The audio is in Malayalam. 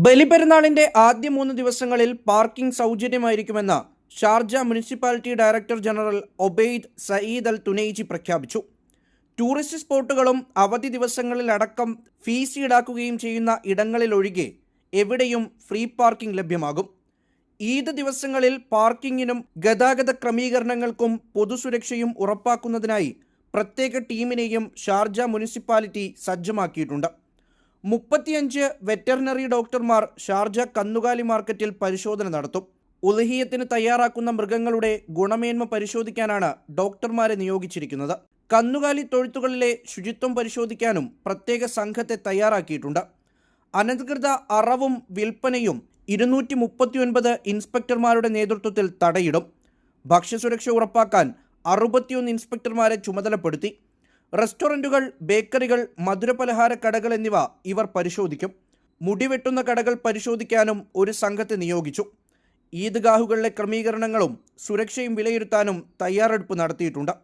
ബലിപെരുന്നാളിന്റെ ആദ്യ 3 ദിവസങ്ങളിൽ പാർക്കിംഗ് സൗജന്യമായിരിക്കുമെന്ന് Sharjah municipality director general Obaid Saeed Al Tunaiji പ്രഖ്യാപിച്ചു. ടൂറിസ്റ്റ് സ്പോട്ടുകളും അവധി ദിവസങ്ങളിലടക്കം ഫീസ് ഈടാക്കുകയും ചെയ്യുന്ന ഇടങ്ങളിലൊഴികെ എവിടെയും ഫ്രീ പാർക്കിംഗ് ലഭ്യമാകും. ഈദ് ദിവസങ്ങളിൽ പാർക്കിങ്ങിനും ഗതാഗത ക്രമീകരണങ്ങൾക്കും പൊതുസുരക്ഷയും ഉറപ്പാക്കുന്നതിനായി പ്രത്യേക ടീമിനെയും ഷാർജ മുനിസിപ്പാലിറ്റി സജ്ജമാക്കിയിട്ടുണ്ട്. 35 വെറ്ററിനറി ഡോക്ടർമാർ ഷാർജ കന്നുകാലി മാർക്കറ്റിൽ പരിശോധന നടത്തും. ഉദ്ഹിയ്യത്തിന് തയ്യാറാക്കുന്ന മൃഗങ്ങളുടെ ഗുണമേന്മ പരിശോധിക്കാനാണ് ഡോക്ടർമാരെ നിയോഗിച്ചിരിക്കുന്നത്. കന്നുകാലി തൊഴുത്തുകളിലെ ശുചിത്വം പരിശോധിക്കാനും പ്രത്യേക സംഘത്തെ തയ്യാറാക്കിയിട്ടുണ്ട്. അനധികൃത അറവും വിൽപ്പനയും 239 ഇൻസ്പെക്ടർമാരുടെ നേതൃത്വത്തിൽ തടയിടും. ഭക്ഷ്യസുരക്ഷ ഉറപ്പാക്കാൻ 61 ഇൻസ്പെക്ടർമാരെ ചുമതലപ്പെടുത്തി. റെസ്റ്റോറൻറ്റുകൾ, ബേക്കറികൾ, മധുരപലഹാര കടകൾ എന്നിവ ഇവർ പരിശോധിക്കും. മുടിവെട്ടുന്ന കടകൾ പരിശോധിക്കാനും ഒരു സംഘത്തെ നിയോഗിച്ചു. ഈദ്ഗാഹുകളിലെ ക്രമീകരണങ്ങളും സുരക്ഷയും വിലയിരുത്താനും തയ്യാറെടുപ്പ് നടത്തിയിട്ടുണ്ട്.